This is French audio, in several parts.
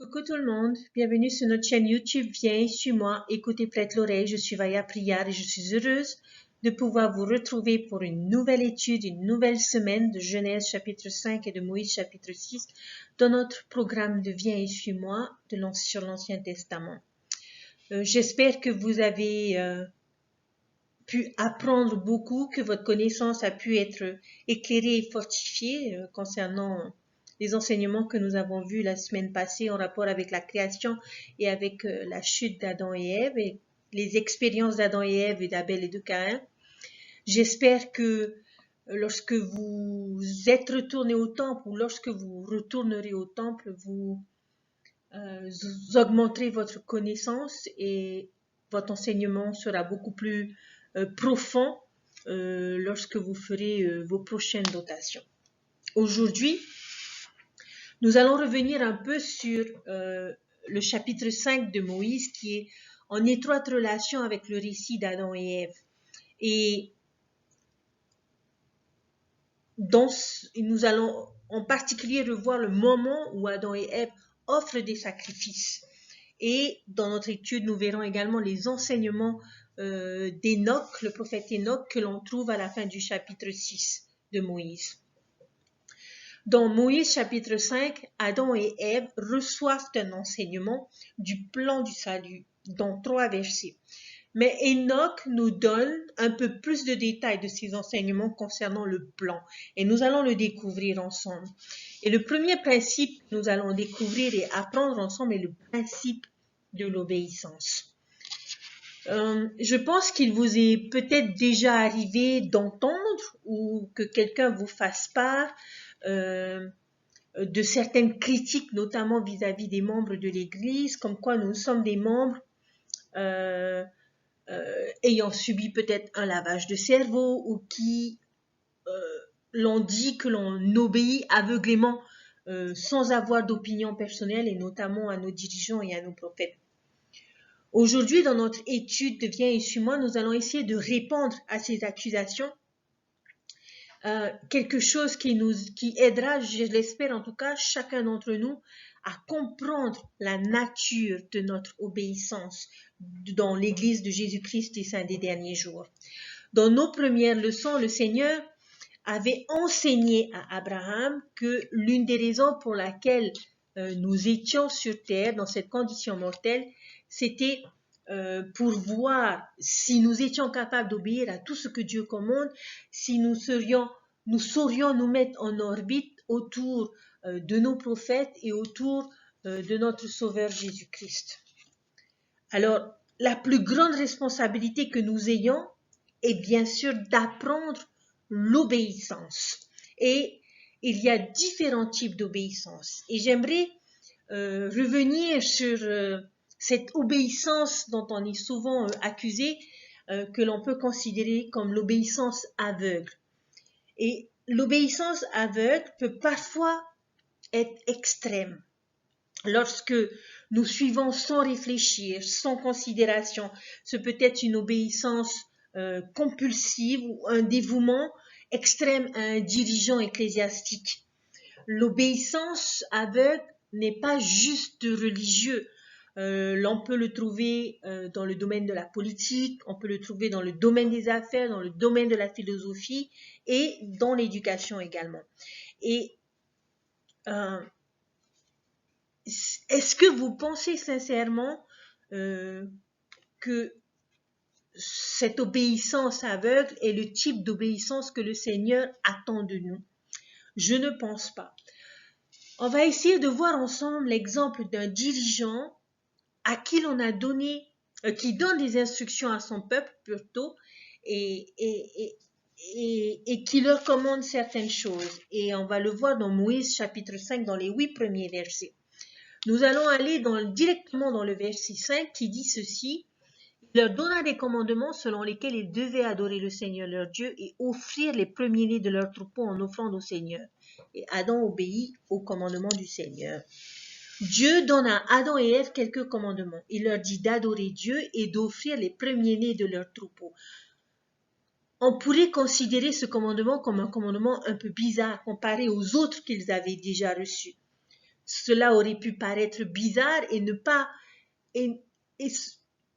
Coucou tout le monde, bienvenue sur notre chaîne YouTube. Viens, suis-moi, écoutez, prête l'oreille. Je suis Vaya Prière et je suis heureuse de pouvoir vous retrouver pour une nouvelle étude, une nouvelle semaine de Genèse chapitre 5 et de Moïse chapitre 6 dans notre programme de Viens et suis-moi sur l'Ancien Testament. J'espère que vous avez pu apprendre beaucoup, que votre connaissance a pu être éclairée et fortifiée concernant les enseignements que nous avons vus la semaine passée en rapport avec la création et avec la chute d'Adam et Ève et les expériences d'Adam et Ève et d'Abel et de Caïn. J'espère que lorsque vous êtes retournés au temple ou lorsque vous retournerez au temple, vous augmenterez votre connaissance et votre enseignement sera beaucoup plus profond lorsque vous ferez vos prochaines dotations. Aujourd'hui, nous allons revenir un peu sur le chapitre 5 de Moïse qui est en étroite relation avec le récit d'Adam et Ève. Et nous allons en particulier revoir le moment où Adam et Ève offrent des sacrifices. Et dans notre étude, nous verrons également les enseignements d'Enoch, le prophète Enoch, que l'on trouve à la fin du chapitre 6 de Moïse. Dans Moïse chapitre 5, Adam et Ève reçoivent un enseignement du plan du salut dans 3 versets. Mais Enoch nous donne un peu plus de détails de ces enseignements concernant le plan et nous allons le découvrir ensemble. Et le premier principe que nous allons découvrir et apprendre ensemble est le principe de l'obéissance. Je pense qu'il vous est peut-être déjà arrivé d'entendre ou que quelqu'un vous fasse part de certaines critiques, notamment vis-à-vis des membres de l'Église, comme quoi nous sommes des membres ayant subi peut-être un lavage de cerveau ou qui l'on dit que l'on obéit aveuglément sans avoir d'opinion personnelle et notamment à nos dirigeants et à nos prophètes. Aujourd'hui, dans notre étude de Viens et suis-moi, nous allons essayer de répondre à ces accusations. Quelque chose qui aidera, je l'espère en tout cas, chacun d'entre nous à comprendre la nature de notre obéissance dans l'Église de Jésus-Christ des Saints des derniers jours. Dans nos premières leçons, le Seigneur avait enseigné à Abraham que l'une des raisons pour laquelle nous étions sur terre dans cette condition mortelle, c'était pour voir si nous étions capables d'obéir à tout ce que Dieu commande, si nous saurions nous mettre en orbite autour de nos prophètes et autour de notre Sauveur Jésus-Christ. Alors, la plus grande responsabilité que nous ayons est bien sûr d'apprendre l'obéissance. Et il y a différents types d'obéissance. Et j'aimerais revenir sur cette obéissance dont on est souvent accusé, que l'on peut considérer comme l'obéissance aveugle. Et l'obéissance aveugle peut parfois être extrême. Lorsque nous suivons sans réfléchir, sans considération, ce peut être une obéissance compulsive ou un dévouement extrême à un dirigeant ecclésiastique. L'obéissance aveugle n'est pas juste religieux. L'on peut le trouver dans le domaine de la politique, on peut le trouver dans le domaine des affaires, dans le domaine de la philosophie et dans l'éducation également. Et est-ce que vous pensez sincèrement que cette obéissance aveugle est le type d'obéissance que le Seigneur attend de nous? Je ne pense pas. On va essayer de voir ensemble l'exemple d'un dirigeant à qui l'on a donné, qui donne des instructions à son peuple plutôt et qui leur commande certaines choses. Et on va le voir dans Moïse chapitre 5 dans les 8 premiers versets. Nous allons aller directement dans le verset 5 qui dit ceci. Il leur donna des commandements selon lesquels ils devaient adorer le Seigneur leur Dieu et offrir les premiers-nés de leur troupeau en offrande au Seigneur. Et Adam obéit aux commandements du Seigneur. Dieu donne à Adam et Ève quelques commandements. Il leur dit d'adorer Dieu et d'offrir les premiers-nés de leur troupeau. On pourrait considérer ce commandement comme un commandement un peu bizarre comparé aux autres qu'ils avaient déjà reçus. cela aurait pu paraître bizarre et ne pas et, et,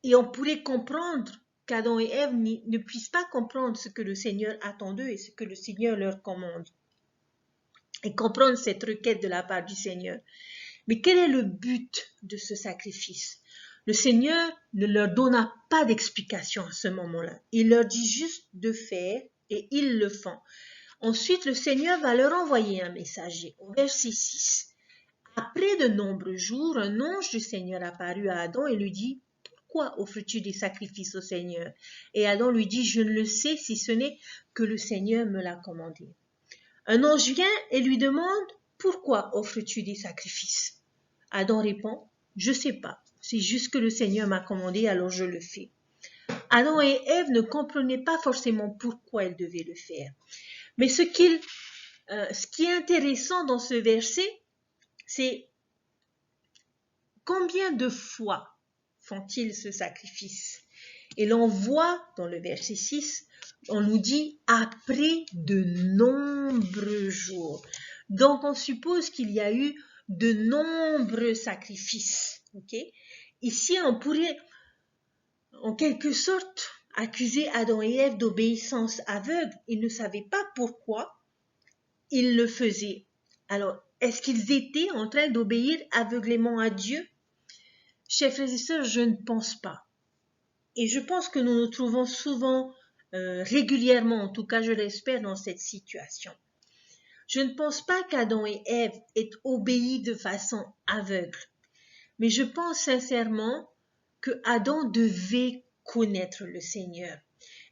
et on pourrait comprendre qu'Adam et Ève ne puissent pas comprendre ce que le Seigneur attend d'eux et ce que le Seigneur leur commande et comprendre cette requête de la part du Seigneur. Mais quel est le but de ce sacrifice? Le Seigneur ne leur donna pas d'explication à ce moment-là. Il leur dit juste de faire et ils le font. Ensuite, le Seigneur va leur envoyer un messager. Au verset 6. Après de nombreux jours, un ange du Seigneur apparut à Adam et lui dit, « Pourquoi offres-tu des sacrifices au Seigneur ?» Et Adam lui dit, « Je ne le sais si ce n'est que le Seigneur me l'a commandé. » Un ange vient et lui demande, « Pourquoi offres-tu des sacrifices ?» Adam répond, « Je ne sais pas, c'est juste que le Seigneur m'a commandé, alors je le fais. » Adam et Ève ne comprenaient pas forcément pourquoi ils devaient le faire. Mais ce qui est intéressant dans ce verset, c'est combien de fois font-ils ce sacrifice? Et l'on voit dans le verset 6, on nous dit après de nombreux jours. Donc on suppose qu'il y a eu de nombreux sacrifices. Okay? Ici, on pourrait en quelque sorte accuser Adam et Ève d'obéissance aveugle. Ils ne savaient pas pourquoi ils le faisaient. Alors, est-ce qu'ils étaient en train d'obéir aveuglément à Dieu? Chers frères et sœurs, je ne pense pas. Et je pense que nous nous trouvons souvent, régulièrement, en tout cas je l'espère, dans cette situation. Je ne pense pas qu'Adam et Ève aient obéi de façon aveugle. Mais je pense sincèrement que Adam devait connaître le Seigneur.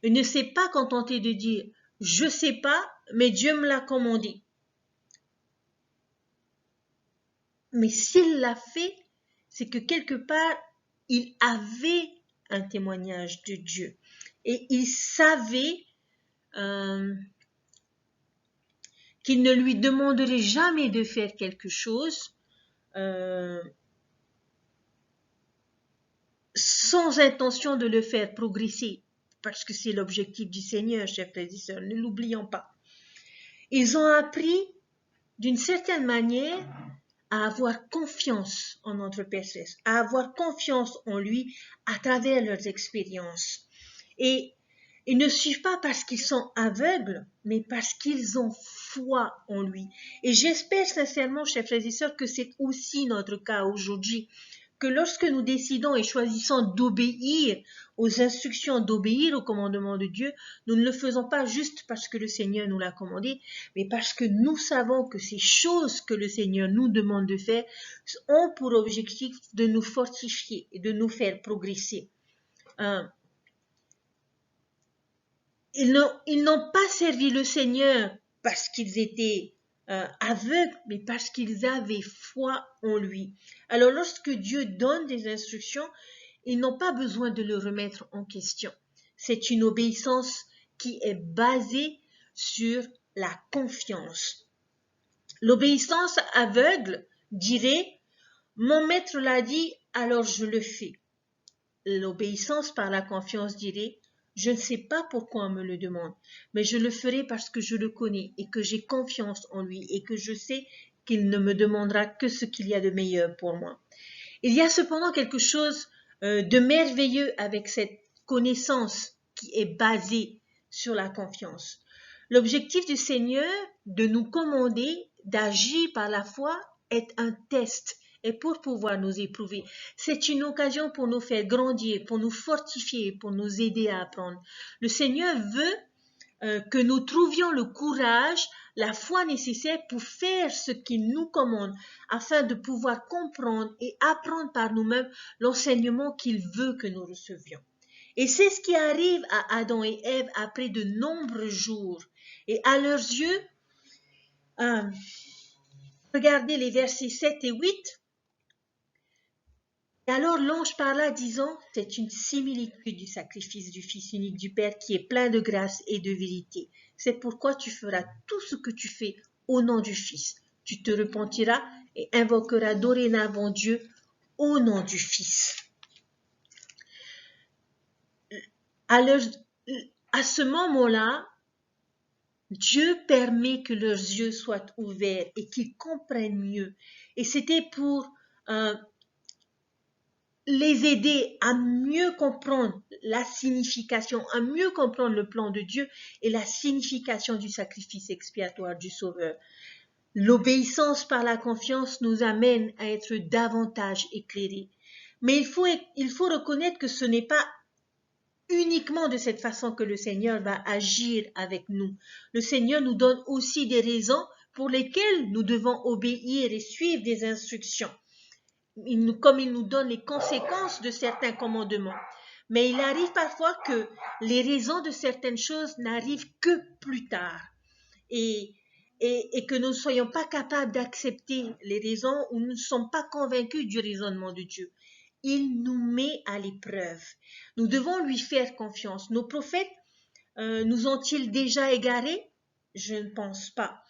Il ne s'est pas contenté de dire « je ne sais pas, mais Dieu me l'a commandé ». Mais s'il l'a fait, c'est que quelque part, il avait un témoignage de Dieu. Et il savait qu'il ne lui demanderait jamais de faire quelque chose sans intention de le faire progresser, parce que c'est l'objectif du Seigneur, chers frères et sœurs, ne l'oublions pas. Ils ont appris, d'une certaine manière, à avoir confiance en notre Père Céleste, à avoir confiance en lui à travers leurs expériences. Et ils ne suivent pas parce qu'ils sont aveugles, mais parce qu'ils ont foi en lui. Et j'espère sincèrement, chers frères et sœurs, que c'est aussi notre cas aujourd'hui, que lorsque nous décidons et choisissons d'obéir aux instructions, d'obéir au commandement de Dieu, nous ne le faisons pas juste parce que le Seigneur nous l'a commandé, mais parce que nous savons que ces choses que le Seigneur nous demande de faire ont pour objectif de nous fortifier et de nous faire progresser. Ils n'ont pas servi le Seigneur parce qu'ils étaient aveugles, mais parce qu'ils avaient foi en lui. Alors lorsque Dieu donne des instructions, ils n'ont pas besoin de le remettre en question. C'est une obéissance qui est basée sur la confiance. L'obéissance aveugle dirait « mon maître l'a dit, alors je le fais ». L'obéissance par la confiance dirait « je ne sais pas pourquoi on me le demande, mais je le ferai parce que je le connais et que j'ai confiance en lui et que je sais qu'il ne me demandera que ce qu'il y a de meilleur pour moi ». Il y a cependant quelque chose de merveilleux avec cette connaissance qui est basée sur la confiance. L'objectif du Seigneur de nous commander d'agir par la foi est un test et pour pouvoir nous éprouver. C'est une occasion pour nous faire grandir, pour nous fortifier, pour nous aider à apprendre. Le Seigneur veut que nous trouvions le courage, la foi nécessaire pour faire ce qu'il nous commande, afin de pouvoir comprendre et apprendre par nous-mêmes l'enseignement qu'il veut que nous recevions. Et c'est ce qui arrive à Adam et Ève après de nombreux jours. Et à leurs yeux, regardez les versets 7 et 8, et alors l'ange parla disant, c'est une similitude du sacrifice du Fils unique du Père qui est plein de grâce et de vérité. C'est pourquoi tu feras tout ce que tu fais au nom du Fils. Tu te repentiras et invoqueras dorénavant Dieu au nom du Fils. À ce moment-là, Dieu permet que leurs yeux soient ouverts et qu'ils comprennent mieux. Et c'était pour les aider à mieux comprendre la signification, à mieux comprendre le plan de Dieu et la signification du sacrifice expiatoire du Sauveur. L'obéissance par la confiance nous amène à être davantage éclairés. Mais il faut reconnaître que ce n'est pas uniquement de cette façon que le Seigneur va agir avec nous. Le Seigneur nous donne aussi des raisons pour lesquelles nous devons obéir et suivre des instructions, comme il nous donne les conséquences de certains commandements. Mais il arrive parfois que les raisons de certaines choses n'arrivent que plus tard et que nous ne soyons pas capables d'accepter les raisons ou nous ne sommes pas convaincus du raisonnement de Dieu. Il nous met à l'épreuve. Nous devons lui faire confiance. Nos prophètes nous ont-ils déjà égarés? Je ne pense pas.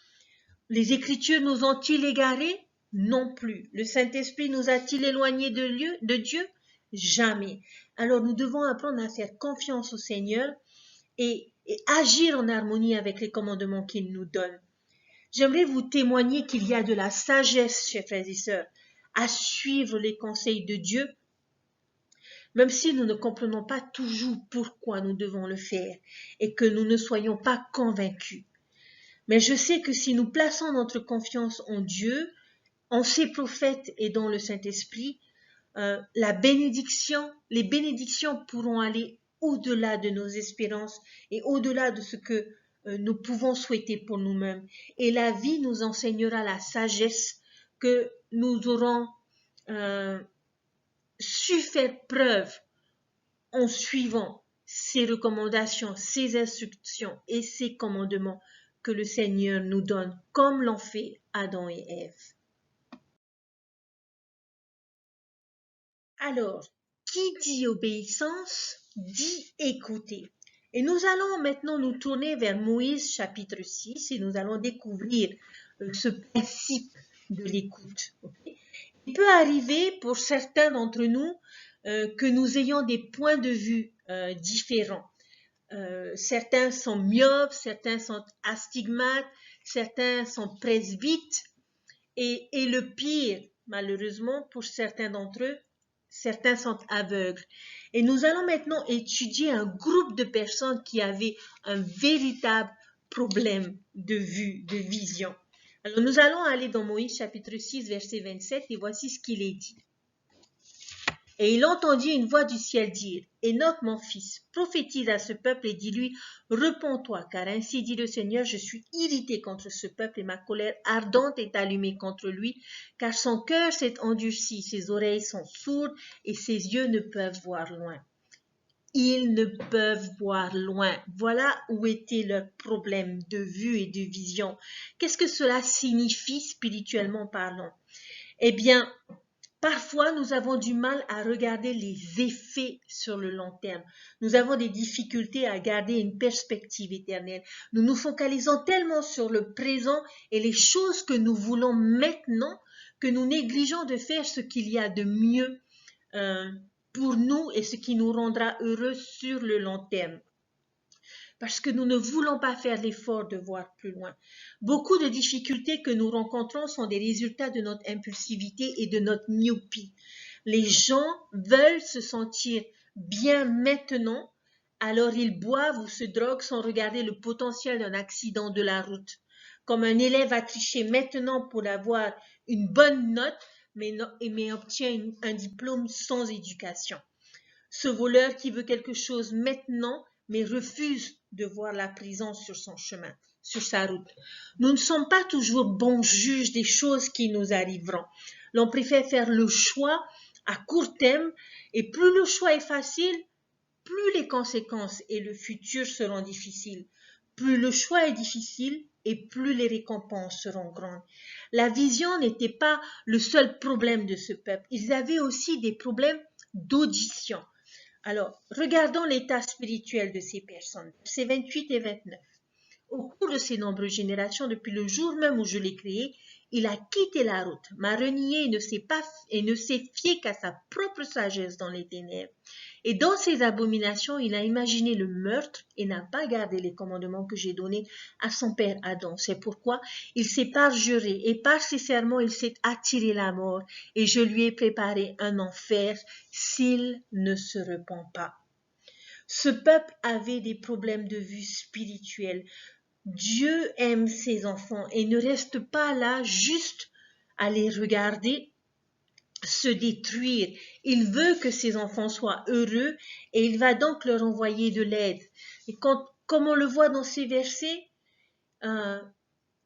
Les Écritures nous ont-ils égarés? Non plus. Le Saint-Esprit nous a-t-il éloignés de Dieu? Jamais. Alors nous devons apprendre à faire confiance au Seigneur et agir en harmonie avec les commandements qu'il nous donne. J'aimerais vous témoigner qu'il y a de la sagesse, chers frères et sœurs, à suivre les conseils de Dieu, même si nous ne comprenons pas toujours pourquoi nous devons le faire et que nous ne soyons pas convaincus. Mais je sais que si nous plaçons notre confiance en Dieu, en ses prophètes et dans le Saint-Esprit, les bénédictions pourront aller au-delà de nos espérances et au-delà de ce que nous pouvons souhaiter pour nous-mêmes. Et la vie nous enseignera la sagesse que nous aurons su faire preuve en suivant ces recommandations, ces instructions et ces commandements que le Seigneur nous donne, comme l'ont fait Adam et Ève. Alors, qui dit obéissance, dit écouter. Et nous allons maintenant nous tourner vers Moïse chapitre 6 et nous allons découvrir ce principe de l'écoute. Okay? Il peut arriver pour certains d'entre nous que nous ayons des points de vue différents. Certains sont myopes, certains sont astigmates, certains sont presbytes et le pire, malheureusement, pour certains d'entre eux, certains sont aveugles. Et nous allons maintenant étudier un groupe de personnes qui avaient un véritable problème de vue, de vision. Alors nous allons aller dans Moïse chapitre 6 verset 27 et voici ce qu'il est dit. Et il entendit une voix du ciel dire, Enoch mon fils, prophétise à ce peuple et dis-lui, repens-toi, car ainsi dit le Seigneur, je suis irrité contre ce peuple et ma colère ardente est allumée contre lui, car son cœur s'est endurci, ses oreilles sont sourdes et ses yeux ne peuvent voir loin. Ils ne peuvent voir loin. Voilà où était leur problème de vue et de vision. Qu'est-ce que cela signifie spirituellement parlant? Eh bien, parfois, nous avons du mal à regarder les effets sur le long terme. Nous avons des difficultés à garder une perspective éternelle. Nous nous focalisons tellement sur le présent et les choses que nous voulons maintenant que nous négligeons de faire ce qu'il y a de mieux pour nous et ce qui nous rendra heureux sur le long terme. Parce que nous ne voulons pas faire l'effort de voir plus loin. Beaucoup de difficultés que nous rencontrons sont des résultats de notre impulsivité et de notre myopie. Les gens veulent se sentir bien maintenant, alors ils boivent ou se droguent sans regarder le potentiel d'un accident de la route. Comme un élève a triché maintenant pour avoir une bonne note, mais obtient un diplôme sans éducation. Ce voleur qui veut quelque chose maintenant, mais refuse de voir la prison sur son chemin, sur sa route. Nous ne sommes pas toujours bons juges des choses qui nous arriveront. L'on préfère faire le choix à court terme et plus le choix est facile, plus les conséquences et le futur seront difficiles. Plus le choix est difficile et plus les récompenses seront grandes. La vision n'était pas le seul problème de ce peuple. Ils avaient aussi des problèmes d'audition. Alors, regardons l'état spirituel de ces personnes. Versets 28 et 29. Au cours de ces nombreuses générations, depuis le jour même où je l'ai créé, Il a quitté la route, m'a renié et ne s'est fié qu'à sa propre sagesse dans les ténèbres. Et dans ses abominations, il a imaginé le meurtre et n'a pas gardé les commandements que j'ai donnés à son père Adam. C'est pourquoi il s'est parjuré et par ses serments, il s'est attiré la mort et je lui ai préparé un enfer s'il ne se repent pas. Ce peuple avait des problèmes de vue spirituelle. Dieu aime ses enfants et ne reste pas là juste à les regarder se détruire. Il veut que ses enfants soient heureux et il va donc leur envoyer de l'aide. Et comme on le voit dans ces versets,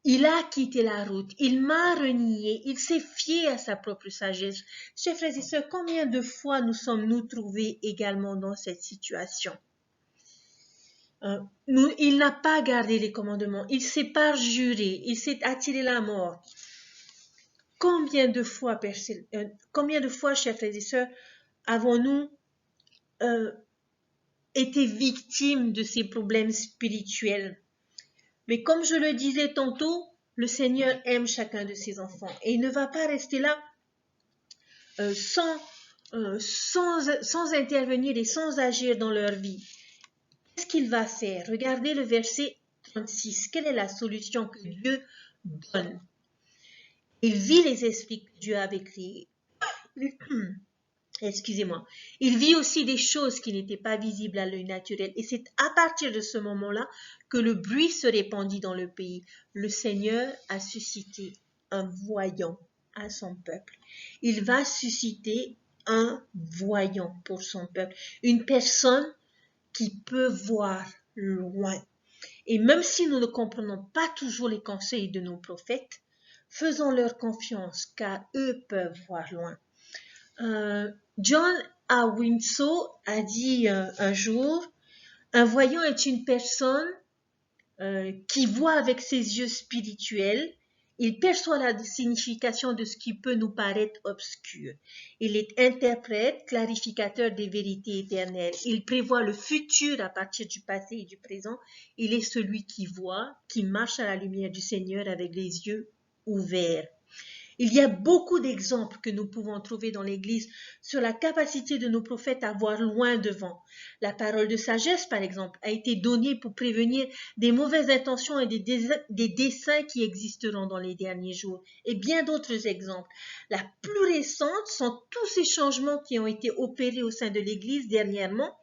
il a quitté la route, il m'a renié, il s'est fié à sa propre sagesse. Chers frères et sœurs, combien de fois nous sommes-nous trouvés également dans cette situation? Il n'a pas gardé les commandements, il s'est parjuré, il s'est attiré la mort. Combien de fois, chers frères et sœurs, avons-nous été victimes de ces problèmes spirituels? Mais comme je le disais tantôt, le Seigneur aime chacun de ses enfants et il ne va pas rester là sans intervenir et sans agir dans leur vie. Qu'est-ce qu'il va faire? Regardez le verset 36. Quelle est la solution que Dieu donne? Il vit les esprits que Dieu avait créés. Excusez-moi. Il vit aussi des choses qui n'étaient pas visibles à l'œil naturel. Et c'est à partir de ce moment-là que le bruit se répandit dans le pays. Le Seigneur a suscité un voyant à son peuple. Il va susciter un voyant pour son peuple. Une personne qui peut voir loin. Et même si nous ne comprenons pas toujours les conseils de nos prophètes, faisons leur confiance car eux peuvent voir loin. John A. Winslow a dit un jour, un voyant est une personne qui voit avec ses yeux spirituels. Il perçoit la signification de ce qui peut nous paraître obscur. Il est interprète, clarificateur des vérités éternelles. Il prévoit le futur à partir du passé et du présent. Il est celui qui voit, qui marche à la lumière du Seigneur avec les yeux ouverts. Il y a beaucoup d'exemples que nous pouvons trouver dans l'Église sur la capacité de nos prophètes à voir loin devant. La parole de sagesse, par exemple, a été donnée pour prévenir des mauvaises intentions et des desseins qui existeront dans les derniers jours. Et bien d'autres exemples. La plus récente sont tous ces changements qui ont été opérés au sein de l'Église dernièrement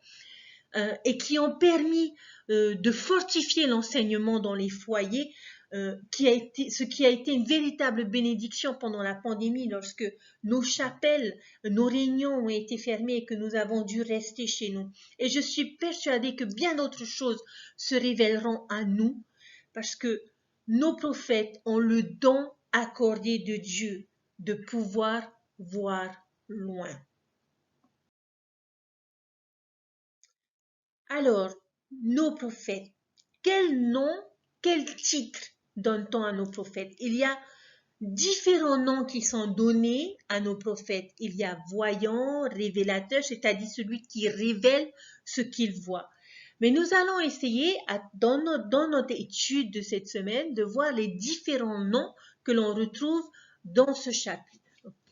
et qui ont permis de fortifier l'enseignement dans les foyers, ce qui a été une véritable bénédiction pendant la pandémie lorsque nos chapelles, nos réunions ont été fermées et que nous avons dû rester chez nous. Et je suis persuadée que bien d'autres choses se révéleront à nous parce que nos prophètes ont le don accordé de Dieu de pouvoir voir loin. Alors, nos prophètes, quel nom, quel titre donne-t-on à nos prophètes? Il y a différents noms qui sont donnés à nos prophètes. Il y a voyant, révélateur, c'est-à-dire celui qui révèle ce qu'il voit. Mais nous allons essayer, dans notre étude de cette semaine, de voir les différents noms que l'on retrouve dans ce chapitre.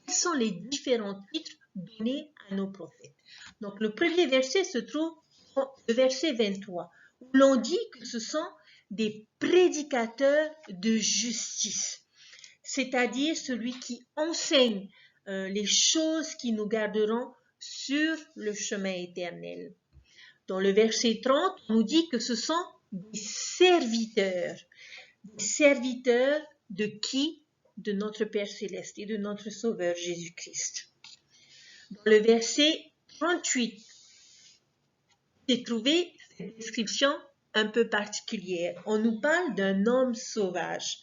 Quels sont les différents titres donnés à nos prophètes? Donc, le premier verset se trouve le verset 23, où l'on dit que ce sont des prédicateurs de justice, c'est-à-dire celui qui enseigne les choses qui nous garderont sur le chemin éternel. Dans le verset 30, on nous dit que ce sont des serviteurs. Des serviteurs de qui? De notre Père Céleste et de notre Sauveur Jésus-Christ. Dans le verset 38, j'ai trouvé cette description un peu particulière. On nous parle d'un homme sauvage.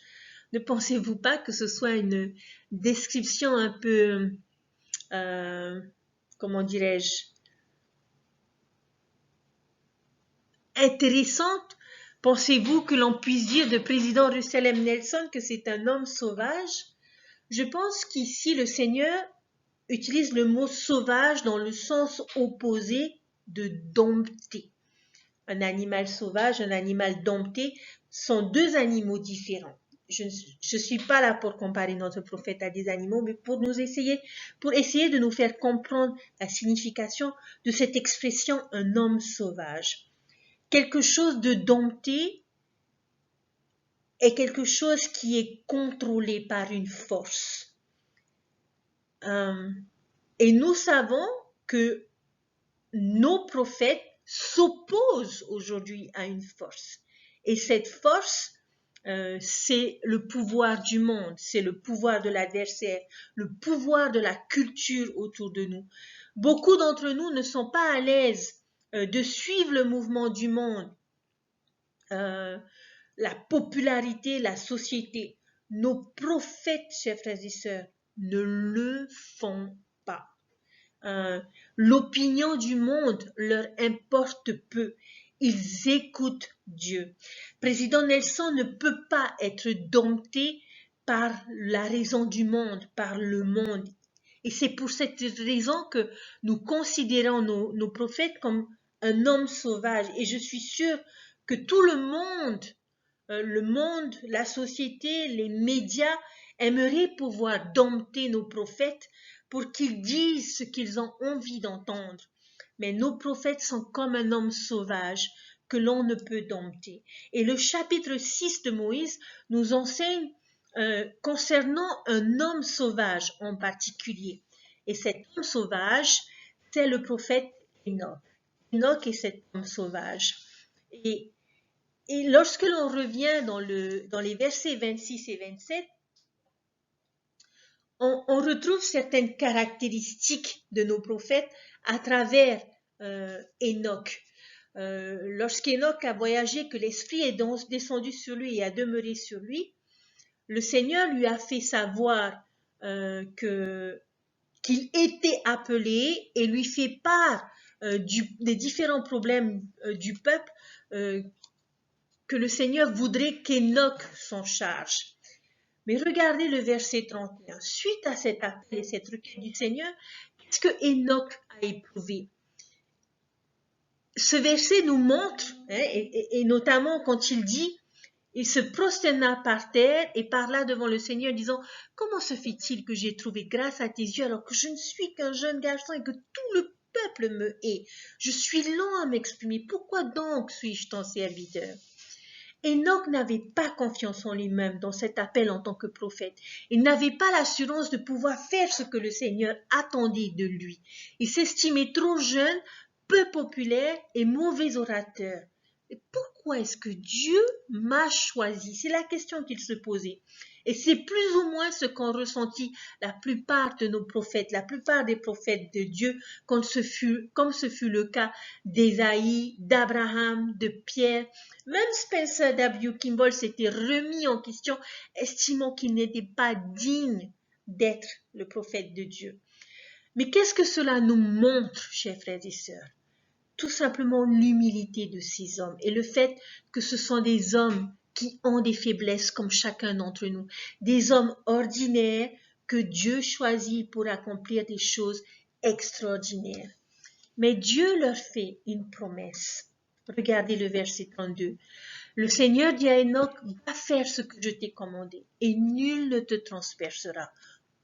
Ne pensez-vous pas que ce soit une description un peu, comment dirais-je, intéressante? Pensez-vous que l'on puisse dire de président Russell M. Nelson que c'est un homme sauvage? Je pense qu'ici le Seigneur utilise le mot sauvage dans le sens opposé de dompté. Un animal sauvage, un animal dompté sont deux animaux différents. je ne suis pas là pour comparer notre prophète à des animaux, mais pour essayer de nous faire comprendre la signification de cette expression un homme sauvage. Quelque chose de dompté est quelque chose qui est contrôlé par une force. Et nous savons que nos prophètes s'opposent aujourd'hui à une force. Et cette force, c'est le pouvoir du monde, c'est le pouvoir de l'adversaire, le pouvoir de la culture autour de nous. Beaucoup d'entre nous ne sont pas à l'aise de suivre le mouvement du monde, la popularité, la société. Nos prophètes, chers frères et sœurs, ne le font pas. L'opinion du monde leur importe peu. Ils écoutent Dieu. Président Nelson ne peut pas être dompté par la raison du monde, par le monde. Et c'est pour cette raison que nous considérons nos prophètes comme un homme sauvage. Et je suis sûre que tout le monde, la société, les médias aimeraient pouvoir dompter nos prophètes pour qu'ils disent ce qu'ils ont envie d'entendre. Mais nos prophètes sont comme un homme sauvage que l'on ne peut dompter. Et le chapitre 6 de Moïse nous enseigne concernant un homme sauvage en particulier. Et cet homme sauvage, c'est le prophète Enoch. Enoch est cet homme sauvage. Et lorsque l'on revient dans les versets 26 et 27, on retrouve certaines caractéristiques de nos prophètes à travers Enoch. Lorsqu'Enoch a voyagé, que l'Esprit est descendu sur lui et a demeuré sur lui, le Seigneur lui a fait savoir qu'il était appelé et lui fait part des différents problèmes du peuple que le Seigneur voudrait qu'Enoch s'en charge. Mais regardez le verset 31. Suite à cet appel et cette requête du Seigneur, qu'est-ce que Enoch a éprouvé? Ce verset nous montre, et notamment quand il dit, il se prosterna par terre et parla devant le Seigneur, disant, comment se fait-il que j'ai trouvé grâce à tes yeux alors que je ne suis qu'un jeune garçon et que tout le peuple me hait? Je suis lent à m'exprimer. Pourquoi donc suis-je ton serviteur? Enoch n'avait pas confiance en lui-même dans cet appel en tant que prophète. Il n'avait pas l'assurance de pouvoir faire ce que le Seigneur attendait de lui. Il s'estimait trop jeune, peu populaire et mauvais orateur. Et pourquoi est-ce que Dieu m'a choisi? C'est la question qu'il se posait. Et c'est plus ou moins ce qu'ont ressenti la plupart de nos prophètes, la plupart des prophètes de Dieu, comme ce fut le cas d'Ésaïe, d'Abraham, de Pierre. Même Spencer W. Kimball s'était remis en question, estimant qu'il n'était pas digne d'être le prophète de Dieu. Mais qu'est-ce que cela nous montre, chers frères et sœurs? Tout simplement l'humilité de ces hommes et le fait que ce sont des hommes qui ont des faiblesses comme chacun d'entre nous, des hommes ordinaires que Dieu choisit pour accomplir des choses extraordinaires. Mais Dieu leur fait une promesse. Regardez le verset 32. Le Seigneur dit à Enoch, va faire ce que je t'ai commandé et nul ne te transpercera.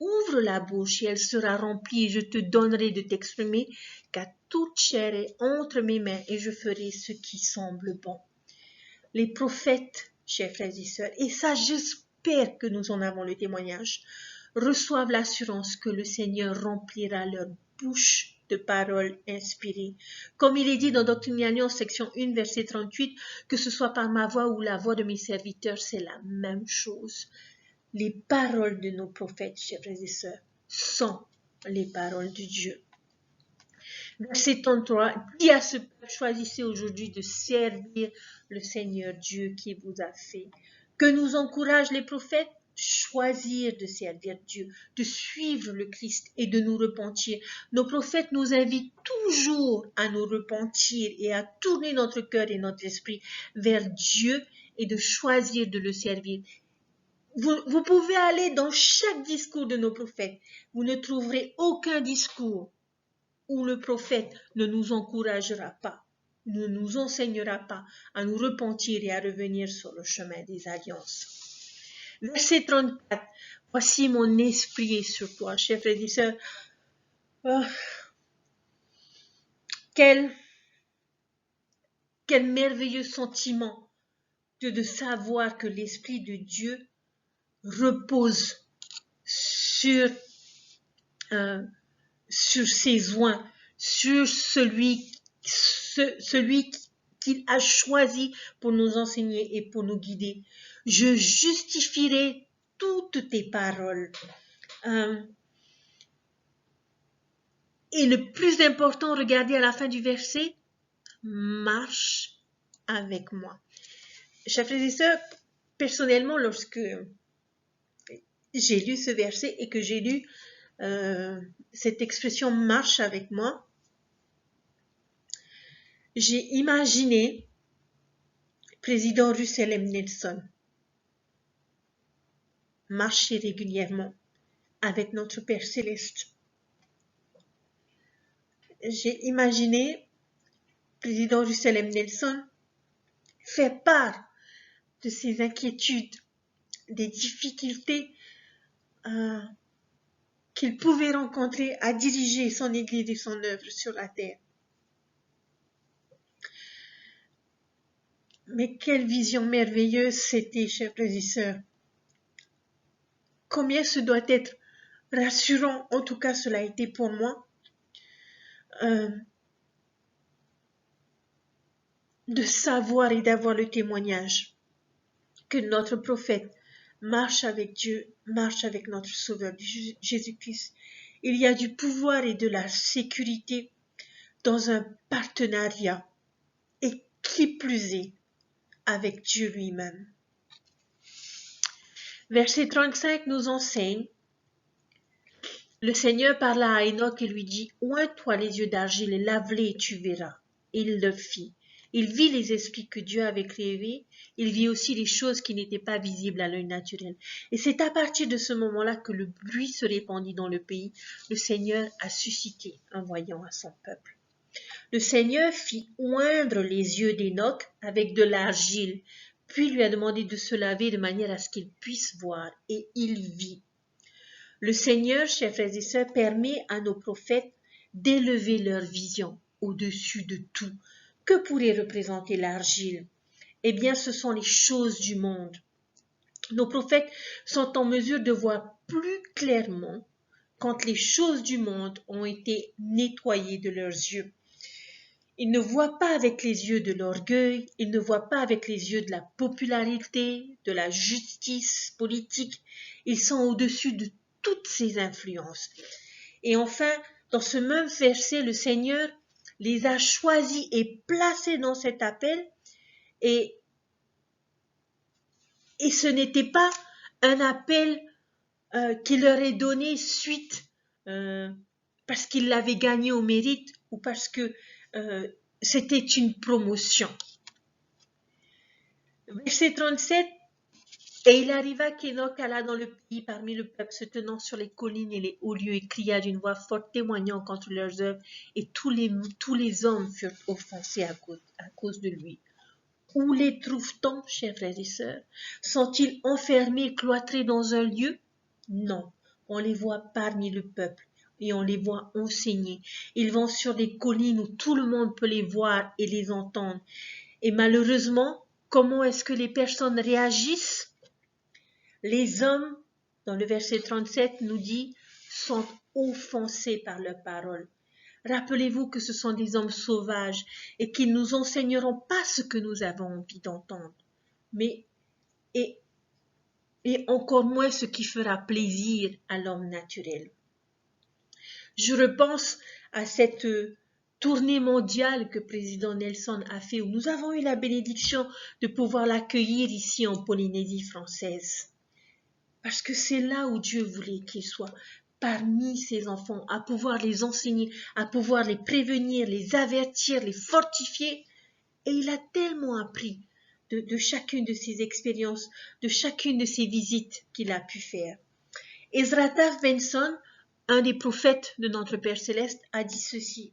Ouvre la bouche et elle sera remplie et je te donnerai de t'exprimer car toute chair est entre mes mains et je ferai ce qui semble bon. Les prophètes, chers frères et sœurs, et ça j'espère que nous en avons le témoignage, reçoivent l'assurance que le Seigneur remplira leur bouche de paroles inspirées. Comme il est dit dans Doctrine et Alliance, section 1, verset 38, que ce soit par ma voix ou la voix de mes serviteurs, c'est la même chose. Les paroles de nos prophètes, chers frères et sœurs, sont les paroles de Dieu. Verset 33, dis à ce peuple, choisissez aujourd'hui de servir le Seigneur Dieu qui vous a fait. Que nous encouragent les prophètes? Choisir de servir Dieu, de suivre le Christ et de nous repentir. Nos prophètes nous invitent toujours à nous repentir et à tourner notre cœur et notre esprit vers Dieu et de choisir de le servir. Vous pouvez aller dans chaque discours de nos prophètes. Vous ne trouverez aucun discours où le prophète ne nous encouragera pas, ne nous enseignera pas à nous repentir et à revenir sur le chemin des alliances. Verset 34. Voici mon esprit est sur toi, chers frères et sœurs. Oh, quel merveilleux sentiment de savoir que l'Esprit de Dieu repose sur ses oints, sur celui qu'il a choisi pour nous enseigner et pour nous guider. Je justifierai toutes tes paroles. Et le plus important, regardez à la fin du verset, marche avec moi. Chers frères et sœurs, personnellement, lorsque j'ai lu ce verset et que j'ai lu cette expression marche avec moi, j'ai imaginé président Russell M. Nelson marcher régulièrement avec notre Père Céleste. J'ai imaginé président Russell M. Nelson faire part de ses inquiétudes, des difficultés qu'il pouvait rencontrer à diriger son Église et son œuvre sur la terre. Mais quelle vision merveilleuse c'était, chers frères et sœurs. Combien ce doit être rassurant, en tout cas cela a été pour moi, de savoir et d'avoir le témoignage que notre prophète marche avec Dieu, marche avec notre Sauveur Jésus-Christ. Il y a du pouvoir et de la sécurité dans un partenariat, et qui plus est, avec Dieu lui-même. Verset 35 nous enseigne, le Seigneur parla à Enoch et lui dit, oins-toi les yeux d'argile et lave-les et tu verras. Et il le fit. Il vit les esprits que Dieu avait créés, il vit aussi les choses qui n'étaient pas visibles à l'œil naturel. Et c'est à partir de ce moment-là que le bruit se répandit dans le pays. Le Seigneur a suscité un voyant à son peuple. Le Seigneur fit oindre les yeux d'Enoch avec de l'argile, puis lui a demandé de se laver de manière à ce qu'il puisse voir, et il vit. Le Seigneur, chers frères et sœurs, permet à nos prophètes d'élever leur vision au-dessus de tout. Que pourrait représenter l'argile? Eh bien, ce sont les choses du monde. Nos prophètes sont en mesure de voir plus clairement quand les choses du monde ont été nettoyées de leurs yeux. Ils ne voient pas avec les yeux de l'orgueil, ils ne voient pas avec les yeux de la popularité, de la justice politique. Ils sont au-dessus de toutes ces influences. Et enfin, dans ce même verset, le Seigneur les a choisis et placés dans cet appel, et ce n'était pas un appel qui leur est donné suite parce qu'ils l'avaient gagné au mérite ou parce que c'était une promotion. Verset 37, et il arriva qu'Enoch alla dans le pays parmi le peuple, se tenant sur les collines et les hauts lieux, et cria d'une voix forte, témoignant contre leurs œuvres, et tous les hommes furent offensés à cause de lui. Où les trouve-t-on, chers frères et sœurs? Sont-ils enfermés, cloîtrés dans un lieu? Non, on les voit parmi le peuple et on les voit enseigner. Ils vont sur des collines où tout le monde peut les voir et les entendre. Et malheureusement, comment est-ce que les personnes réagissent? Les hommes, dans le verset 37, nous dit, sont offensés par leurs paroles. Rappelez-vous que ce sont des hommes sauvages et qu'ils ne nous enseigneront pas ce que nous avons envie d'entendre, mais et encore moins ce qui fera plaisir à l'homme naturel. Je repense à cette tournée mondiale que président Nelson a fait, où nous avons eu la bénédiction de pouvoir l'accueillir ici en Polynésie française. Parce que c'est là où Dieu voulait qu'il soit, parmi ses enfants, à pouvoir les enseigner, à pouvoir les prévenir, les avertir, les fortifier. Et il a tellement appris de chacune de ses expériences, de chacune de ses visites qu'il a pu faire. Ezra Taft Benson, un des prophètes de notre Père Céleste, a dit ceci.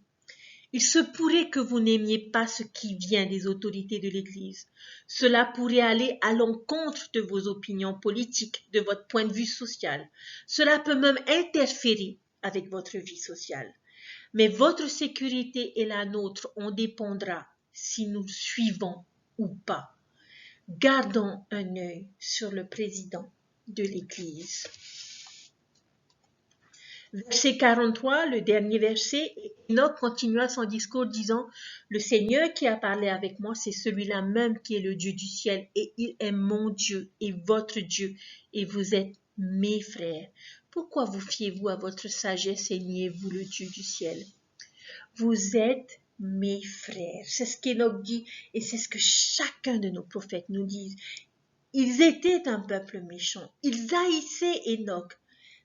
Il se pourrait que vous n'aimiez pas ce qui vient des autorités de l'Église. Cela pourrait aller à l'encontre de vos opinions politiques, de votre point de vue social. Cela peut même interférer avec votre vie sociale. Mais votre sécurité et la nôtre en dépendra si nous suivons ou pas. Gardons un œil sur le président de l'Église. Verset 43, le dernier verset, Enoch continua son discours disant, « Le Seigneur qui a parlé avec moi, c'est celui-là même qui est le Dieu du ciel, et il est mon Dieu et votre Dieu, et vous êtes mes frères. Pourquoi vous fiez-vous à votre sagesse et niez-vous le Dieu du ciel? Vous êtes mes frères. » C'est ce qu'Enoch dit, et c'est ce que chacun de nos prophètes nous dit. Ils étaient un peuple méchant, ils haïssaient Enoch,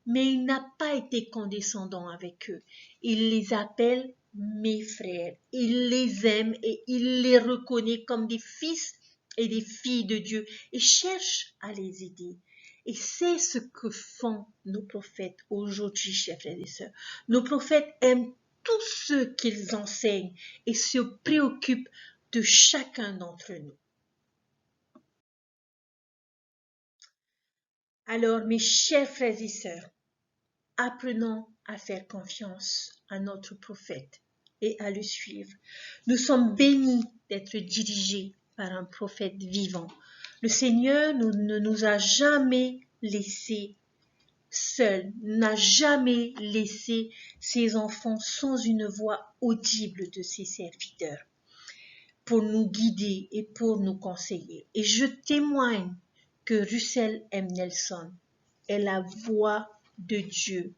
mais il n'a pas été condescendant avec eux. Il les appelle mes frères. Il les aime et il les reconnaît comme des fils et des filles de Dieu et cherche à les aider. Et c'est ce que font nos prophètes aujourd'hui, chers frères et sœurs. Nos prophètes aiment tous ceux qu'ils enseignent et se préoccupent de chacun d'entre nous. Alors, mes chers frères et sœurs, apprenons à faire confiance à notre prophète et à le suivre. Nous sommes bénis d'être dirigés par un prophète vivant. Le Seigneur ne nous a jamais laissés seuls, n'a jamais laissé ses enfants sans une voix audible de ses serviteurs pour nous guider et pour nous conseiller. Et je témoigne que Russell M. Nelson est la voix de Dieu,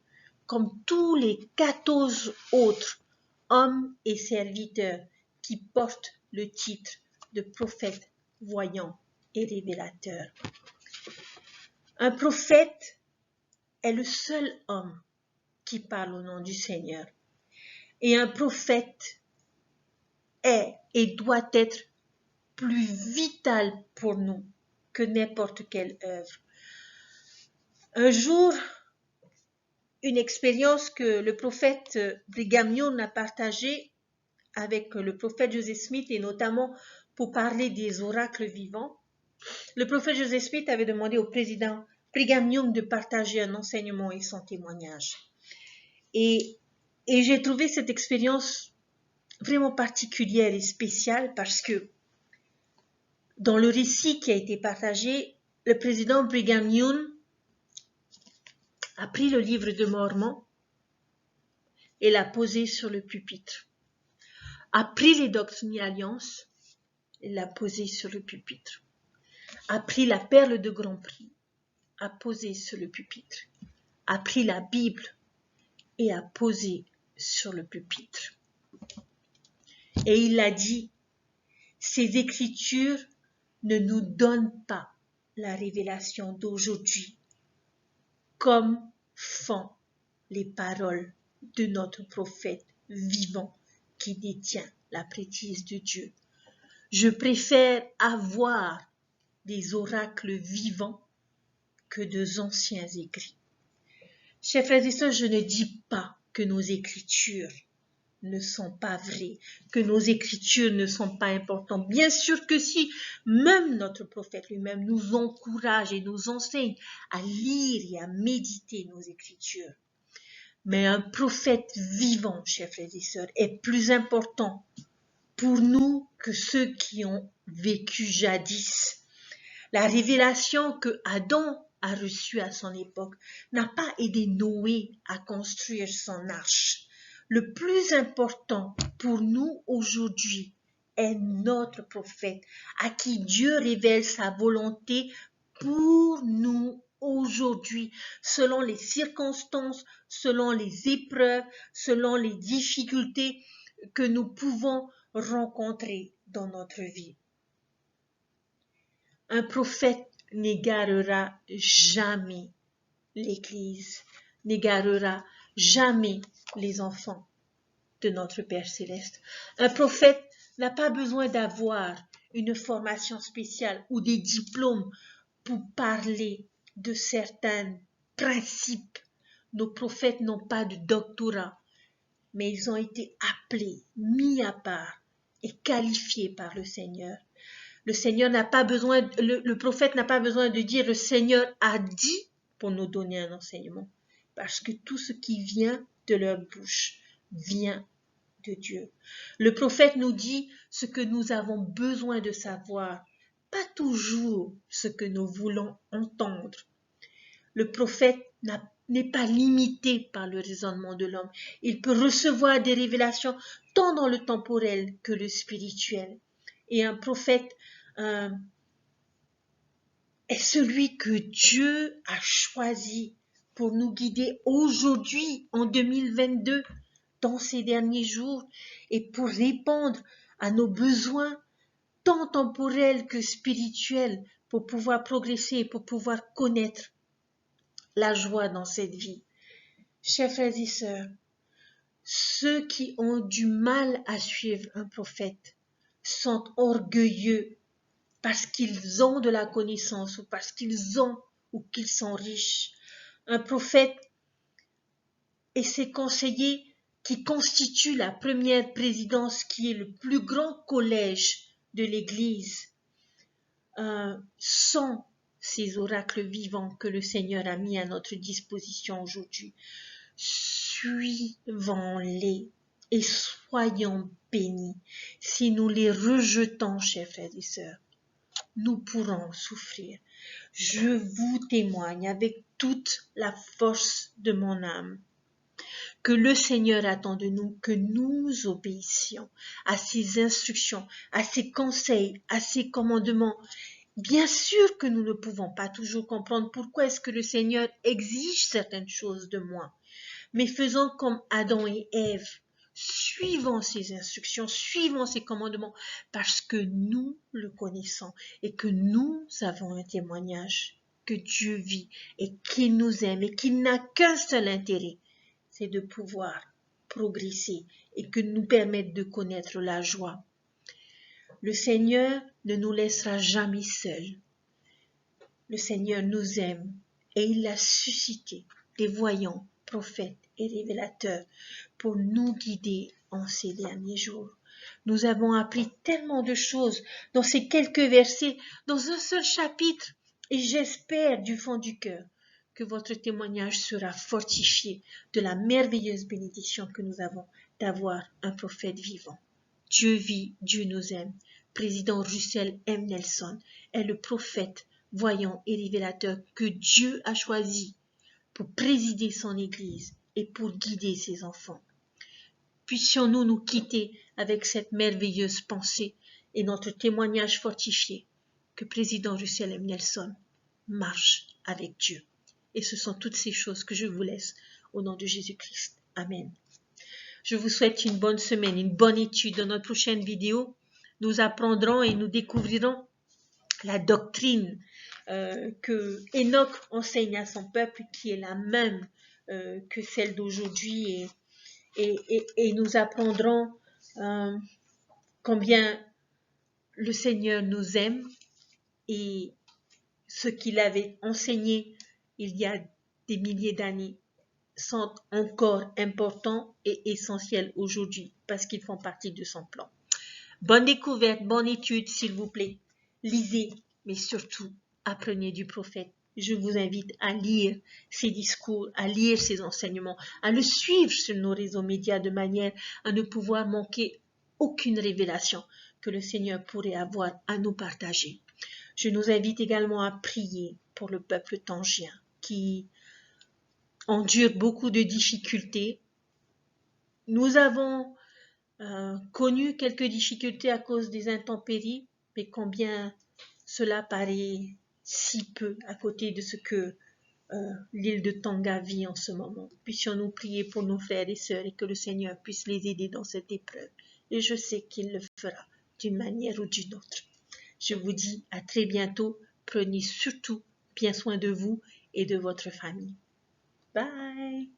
comme tous les 14 autres hommes et serviteurs qui portent le titre de prophète voyant et révélateur. Un prophète est le seul homme qui parle au nom du Seigneur. Et un prophète est et doit être plus vital pour nous que n'importe quelle œuvre. Un jour, une expérience que le prophète Brigham Young a partagée avec le prophète Joseph Smith et notamment pour parler des oracles vivants. Le prophète Joseph Smith avait demandé au président Brigham Young de partager un enseignement et son témoignage. Et j'ai trouvé cette expérience vraiment particulière et spéciale parce que dans le récit qui a été partagé, le président Brigham Young a pris le livre de Mormon et l'a posé sur le pupitre. A pris les doctrines et alliances et l'a posé sur le pupitre. A pris la perle de grand prix, a posé sur le pupitre. A pris la Bible et a posé sur le pupitre. Et il a dit, ces écritures ne nous donnent pas la révélation d'aujourd'hui, comme font les paroles de notre prophète vivant qui détient la prêtrise de Dieu. Je préfère avoir des oracles vivants que des anciens écrits. Chers frères et sœurs, je ne dis pas que nos écritures ne sont pas vraies, que nos écritures ne sont pas importantes. Bien sûr que si, même notre prophète lui-même nous encourage et nous enseigne à lire et à méditer nos écritures. Mais un prophète vivant, chers frères et sœurs, est plus important pour nous que ceux qui ont vécu jadis. La révélation que Adam a reçue à son époque n'a pas aidé Noé à construire son arche. Le plus important pour nous aujourd'hui est notre prophète, à qui Dieu révèle sa volonté pour nous aujourd'hui, selon les circonstances, selon les épreuves, selon les difficultés que nous pouvons rencontrer dans notre vie. Un prophète n'égarera jamais l'Église, n'égarera jamais les enfants de notre Père Céleste. Un prophète n'a pas besoin d'avoir une formation spéciale ou des diplômes pour parler de certains principes. Nos prophètes n'ont pas de doctorat. mais ils ont été appelés, mis à part et qualifiés par le Seigneur. Le Seigneur n'a pas besoin, le prophète n'a pas besoin de dire le Seigneur a dit pour nous donner un enseignement, parce que tout ce qui vient de leur bouche vient de Dieu. Le prophète nous dit ce que nous avons besoin de savoir, pas toujours ce que nous voulons entendre. Le prophète n'est pas limité par le raisonnement de l'homme. Il peut recevoir des révélations tant dans le temporel que le spirituel. Et un prophète est celui que Dieu a choisi pour nous guider aujourd'hui, en 2022, dans ces derniers jours, et pour répondre à nos besoins tant temporels que spirituels, pour pouvoir progresser, pour pouvoir connaître la joie dans cette vie. Chers frères et sœurs, ceux qui ont du mal à suivre un prophète sont orgueilleux parce qu'ils ont de la connaissance ou parce qu'ils ont ou qu'ils sont riches. Un prophète et ses conseillers qui constituent la première présidence qui est le plus grand collège de l'Église sont ces oracles vivants que le Seigneur a mis à notre disposition aujourd'hui. Suivons-les et soyons bénis. Si nous les rejetons, chers frères et sœurs, nous pourrons souffrir. Je vous témoigne avec toute la force de mon âme que le Seigneur attend de nous que nous obéissions à ses instructions, à ses conseils, à ses commandements. Bien sûr que nous ne pouvons pas toujours comprendre pourquoi est-ce que le Seigneur exige certaines choses de moi, mais faisons comme Adam et Ève. Suivons ses instructions, suivons ses commandements, parce que nous le connaissons et que nous avons un témoignage que Dieu vit et qu'il nous aime et qu'il n'a qu'un seul intérêt, c'est de pouvoir progresser et que nous permettre de connaître la joie. Le Seigneur ne nous laissera jamais seuls. Le Seigneur nous aime et il a suscité des voyants, prophètes et révélateurs pour nous guider en ces derniers jours. Nous avons appris tellement de choses dans ces quelques versets, dans un seul chapitre, et j'espère du fond du cœur que votre témoignage sera fortifié de la merveilleuse bénédiction que nous avons d'avoir un prophète vivant. Dieu vit, Dieu nous aime. Président Russell M. Nelson est le prophète, voyant et révélateur que Dieu a choisi pour présider son Église et pour guider ses enfants. Puissions-nous nous quitter avec cette merveilleuse pensée et notre témoignage fortifié que Président Russell M. Nelson marche avec Dieu. Et ce sont toutes ces choses que je vous laisse au nom de Jésus-Christ. Amen. Je vous souhaite une bonne semaine, une bonne étude. Dans notre prochaine vidéo, nous apprendrons et nous découvrirons la doctrine que Enoch enseigne à son peuple, qui est la même que celle d'aujourd'hui, et nous apprendrons combien le Seigneur nous aime et ce qu'il avait enseigné il y a des milliers d'années sont encore importants et essentiels aujourd'hui parce qu'ils font partie de son plan. Bonne découverte, bonne étude, s'il vous plaît. Lisez, mais surtout, apprenez du prophète. Je vous invite à lire ses discours, à lire ses enseignements, à le suivre sur nos réseaux médias de manière à ne pouvoir manquer aucune révélation que le Seigneur pourrait avoir à nous partager. Je nous invite également à prier pour le peuple tangien qui endure beaucoup de difficultés. Nous avons connu quelques difficultés à cause des intempéries, mais combien cela paraît si peu à côté de ce que l'île de Tonga vit en ce moment. Puissions-nous prier pour nos frères et sœurs et que le Seigneur puisse les aider dans cette épreuve. Et je sais qu'il le fera d'une manière ou d'une autre. Je vous dis à très bientôt. Prenez surtout bien soin de vous et de votre famille. Bye!